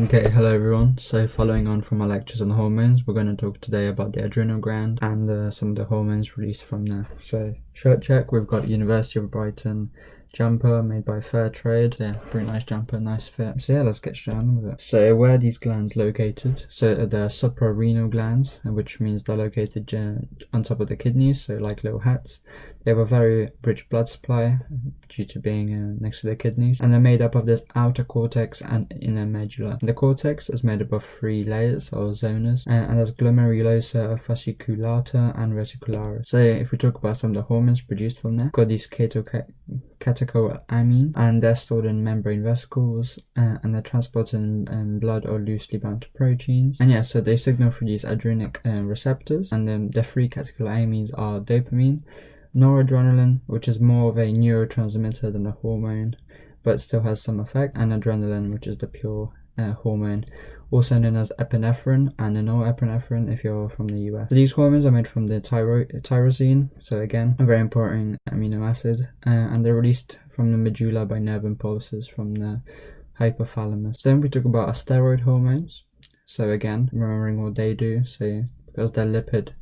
Okay, hello everyone. So following on from our lectures on hormones, we're going to talk today about the adrenal gland and some of the hormones released from there. So shirt check, we've got University of Brighton jumper made by Fair Trade. Yeah, pretty nice jumper, nice fit. So yeah, let's get straight on with it. So where are these glands located? So they're suprarenal glands, which means they're located on top of the kidneys, so like little hats. They have a very rich blood supply due to being next to the kidneys, and they're made up of this outer cortex and inner medulla. The cortex is made up of 3 layers or zonas, and there's glomerulosa, fasciculata, and reticularis. So if we talk about some of the hormones produced from there, we've got these catecholamine, and they're stored in membrane vesicles, and they're transported in blood or loosely bound to proteins. And yeah, so they signal through these adrenic receptors, and then the 3 catecholamines are dopamine, noradrenaline, which is more of a neurotransmitter than a hormone, but still has some effect, and adrenaline, which is the pure hormone, also known as epinephrine and norepinephrine if you're from the US. So these hormones are made from the tyrosine, so again, a very important amino acid, and they're released from the medulla by nerve impulses from the hypothalamus. So then we talk about our steroid hormones. So again, remembering what they do, so because they're lipid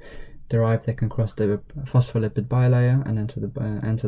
derived, they can cross the phospholipid bilayer and enter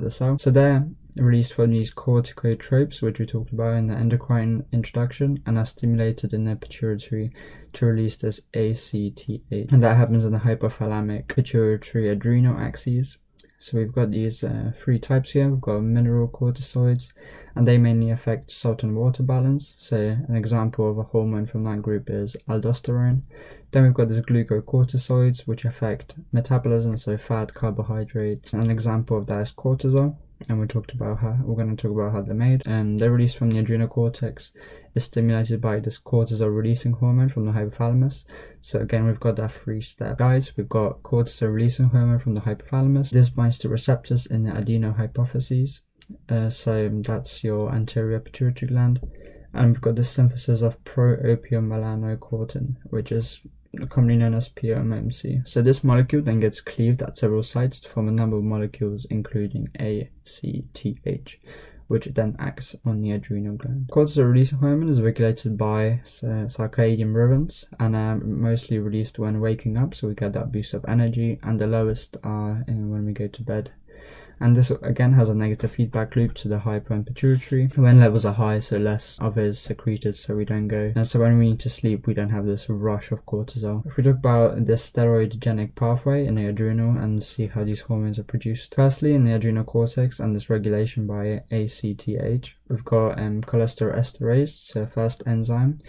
the cell. So they're released from these corticotropes, which we talked about in the endocrine introduction, and are stimulated in the pituitary to release this ACTH, and that happens in the hypothalamic pituitary adrenal axes. So we've got these 3 types here. We've got mineral cortisoids, and they mainly affect salt and water balance. So an example of a hormone from that group is aldosterone. Then we've got these glucocorticoids, which affect metabolism, so fat, carbohydrates. An example of that is cortisol, and we're going to talk about how they're made. They're released from the adrenal cortex. It's stimulated by this cortisol releasing hormone from the hypothalamus. So again, we've got that 3-step guide. We've got cortisol releasing hormone from the hypothalamus. This binds to receptors in the adenohypophyses. So that's your anterior pituitary gland. And we've got the synthesis of pro-opiomelanocortin, which is commonly known as POMC. So this molecule then gets cleaved at several sites to form a number of molecules, including ACTH, which then acts on the adrenal gland. Cortisol releasing hormone is regulated by circadian rhythms and are mostly released when waking up, so we get that boost of energy, and the lowest are when we go to bed. And this again has a negative feedback loop to the hypo and pituitary. When levels are high, so less of it is secreted, so we don't go. And so when we need to sleep, we don't have this rush of cortisol. If we talk about the steroidogenic pathway in the adrenal and see how these hormones are produced. Firstly, in the adrenal cortex and this regulation by ACTH, we've got cholesterol so first enzyme.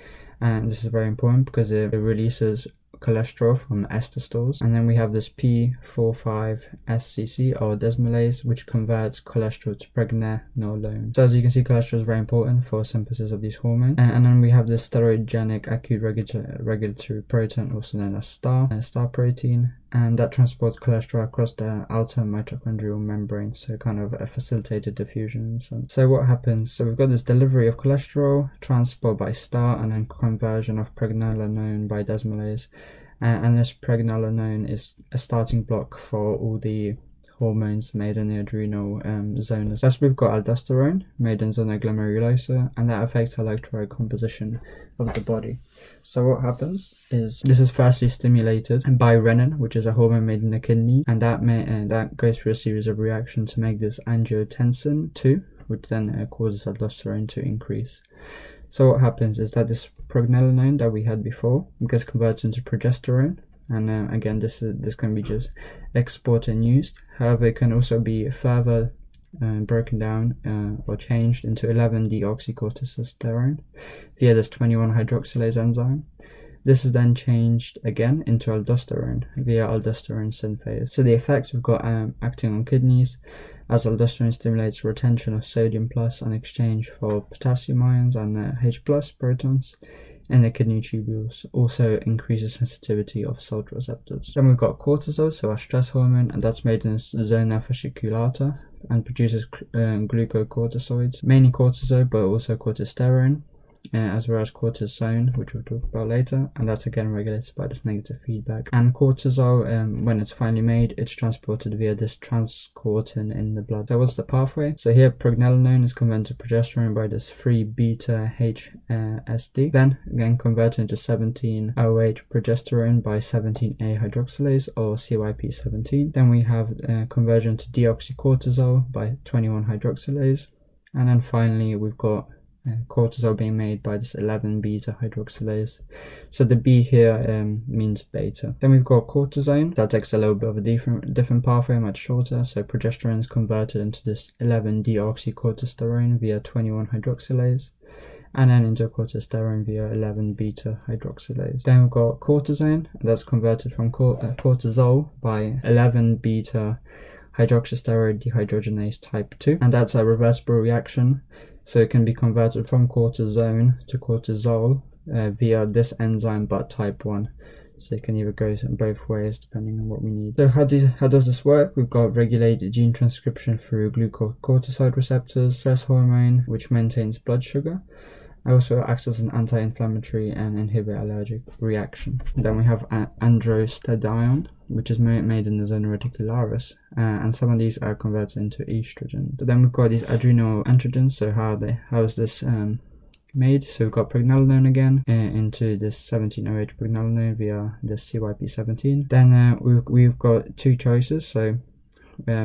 And this is very important because it releases cholesterol from ester stores, and then we have this P45SCC or desmolase, which converts cholesterol to pregnenolone. So as you can see, cholesterol is very important for synthesis of these hormones. And then we have this steroidogenic acute regulatory protein, also known as star protein, and that transports cholesterol across the outer mitochondrial membrane, so kind of a facilitated diffusion. So what happens? So we've got this delivery of cholesterol, transport by star, and then conversion of pregnenolone by desmolase. And this pregnenolone is a starting block for all the hormones made in the adrenal zonas. Thus we've got aldosterone made in zona glomerulosa, and that affects electrolyte composition of the body. So what happens is this is firstly stimulated by renin, which is a hormone made in the kidney, and that goes through a series of reactions to make this angiotensin 2, which then causes aldosterone to increase. So what happens is that this pregnenolone that we had before gets converted into progesterone, and again this can be just exported and used. However, it can also be further broken down or changed into 11-deoxycorticosterone via this 21-hydroxylase enzyme. This is then changed again into aldosterone via aldosterone synthase. So the effects we've got acting on kidneys, as aldosterone stimulates retention of sodium plus and exchange for potassium ions and H plus protons in the kidney tubules, also increases sensitivity of salt receptors. Then we've got cortisol, so our stress hormone, and that's made in zona fasciculata and produces glucocorticoids, mainly cortisol but also corticosterone. as well as cortisone, which we'll talk about later, and that's again regulated by this negative feedback. And cortisol, when it's finally made, it's transported via this transportin in the blood. So what's the pathway? So here pregnenolone is converted to progesterone by this 3-beta-HSD, then again converted into 17-OH progesterone by 17A hydroxylase or CYP17. Then we have conversion to deoxycortisol by 21 hydroxylase, and then finally we've got cortisol being made by this 11-beta hydroxylase. So the B here means beta. Then we've got cortisone. That takes a little bit of a different pathway, much shorter. So progesterone is converted into this 11-deoxycortisterone via 21 hydroxylase, and then into cortisterone via 11-beta hydroxylase. Then we've got cortisone, and that's converted from cortisol by 11-beta hydroxysteroid dehydrogenase type 2, and that's a reversible reaction. So it can be converted from cortisone to cortisol via this enzyme, but type 1. So it can either go both ways depending on what we need. So how does this work? We've got regulated gene transcription through glucocorticoid receptors, stress hormone, which maintains blood sugar. It also acts as an anti-inflammatory and inhibit allergic reaction. Then we have Androstenedione, which is made in the zona radicularis, and some of these are converted into estrogen. So then we've got these adrenal androgens. So how is this made? So we've got pregnenolone again into this 17-OH pregnenolone via this CYP17. Then we've got two choices. So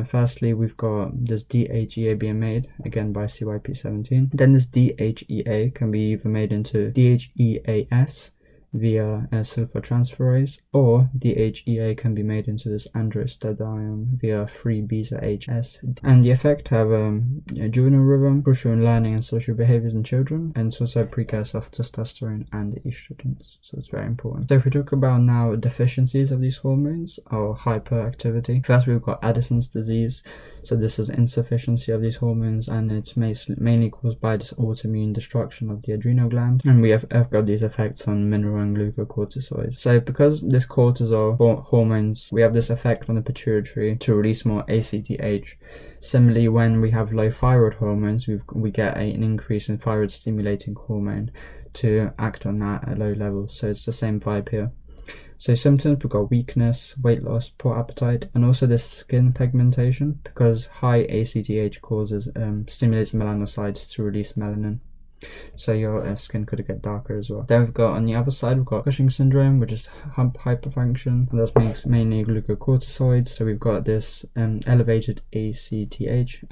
firstly, we've got this DHEA being made again by CYP17. Then this DHEA can be either made into DHEAS via sulfotransferase, or DHEA can be made into this androstenedione via 3-beta-HS. And the effect have a juvenile rhythm, crucial in learning and social behaviors in children, and it's also a precursor of testosterone and estrogens, so it's very important. So if we talk about now deficiencies of these hormones or hyperactivity, first we've got Addison's disease. So this is insufficiency of these hormones, and it's mainly caused by this autoimmune destruction of the adrenal gland, and we have got these effects on mineral and glucocorticoids. So because this cortisol hormones, we have this effect on the pituitary to release more ACTH. Similarly, when we have low thyroid hormones, we get an increase in thyroid stimulating hormone to act on that at low levels. So it's the same vibe here. So symptoms, we've got weakness, weight loss, poor appetite, and also this skin pigmentation, because high ACTH stimulates melanocytes to release melanin. So your skin could get darker as well. Then we've got on the other side, we've got Cushing syndrome, which is hyperfunction, and that's mainly glucocorticoids. So we've got this elevated ACTH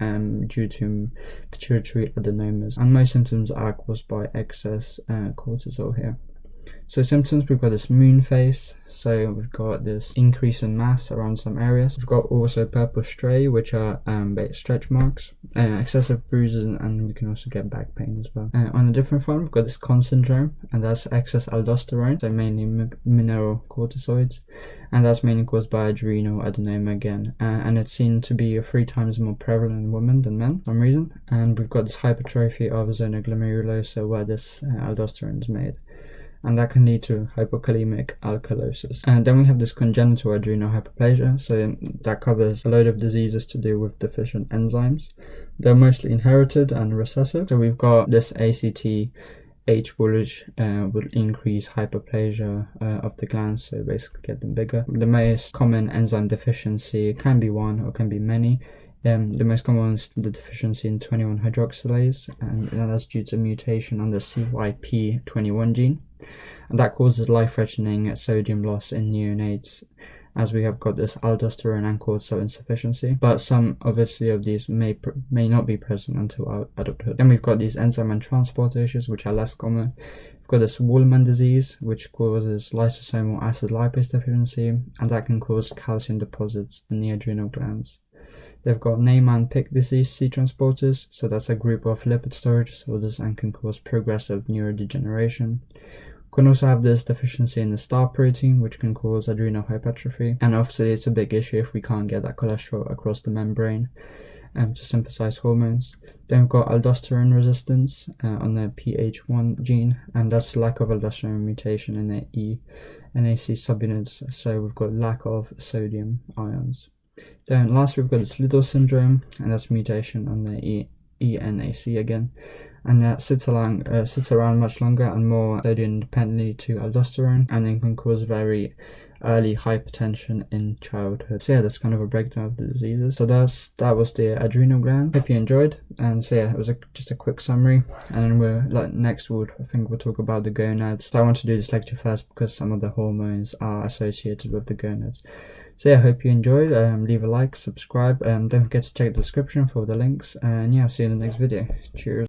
due to pituitary adenomas, and most symptoms are caused by excess cortisol here. So symptoms, we've got this moon face, so we've got this increase in mass around some areas. We've got also purple striae, which are stretch marks, excessive bruises, and we can also get back pain as well. On a different front, we've got this Con syndrome, and that's excess aldosterone, so mainly mineral corticoids, and that's mainly caused by adrenal adenoma again, and it's seen to be 3 times more prevalent in women than men for some reason. And we've got this hypertrophy of zona glomerulosa, where this aldosterone is made, and that can lead to hypokalemic alkalosis. And then we have this congenital adrenal hyperplasia, so that covers a load of diseases to do with deficient enzymes. They're mostly inherited and recessive. So we've got this ACTH which will increase hyperplasia of the glands, so basically get them bigger. The most common enzyme deficiency can be one or can be many. The most common one is the deficiency in 21 hydroxylase, and that's due to mutation on the CYP21 gene, and that causes life-threatening sodium loss in neonates, as we have got this aldosterone and cortisol insufficiency. But some obviously of these may not be present until adulthood. Then we've got these enzyme and transport issues, which are less common. We've got this Wolman disease, which causes lysosomal acid lipase deficiency, and that can cause calcium deposits in the adrenal glands. They've got Niemann-Pick disease C transporters, so that's a group of lipid storage disorders and can cause progressive neurodegeneration. We can also have this deficiency in the star protein, which can cause adrenal hypertrophy, and obviously it's a big issue if we can't get that cholesterol across the membrane to synthesize hormones. Then we've got aldosterone resistance on the PH1 gene, and that's lack of aldosterone mutation in the ENAC subunits, so we've got lack of sodium ions. Then last we've got this Liddle syndrome, and that's mutation on the ENAC again, and that sits around much longer and more sodium independently to aldosterone, and then can cause very early hypertension in childhood. So yeah, that's kind of a breakdown of the diseases. So that was the adrenal gland. Hope you enjoyed, and so yeah, it was just a quick summary, and then next we'll talk about the gonads. So I want to do this lecture first because some of the hormones are associated with the gonads. So yeah, I hope you enjoyed. Leave a like, subscribe, don't forget to check the description for the links, and yeah, I'll see you in the next video. Cheers.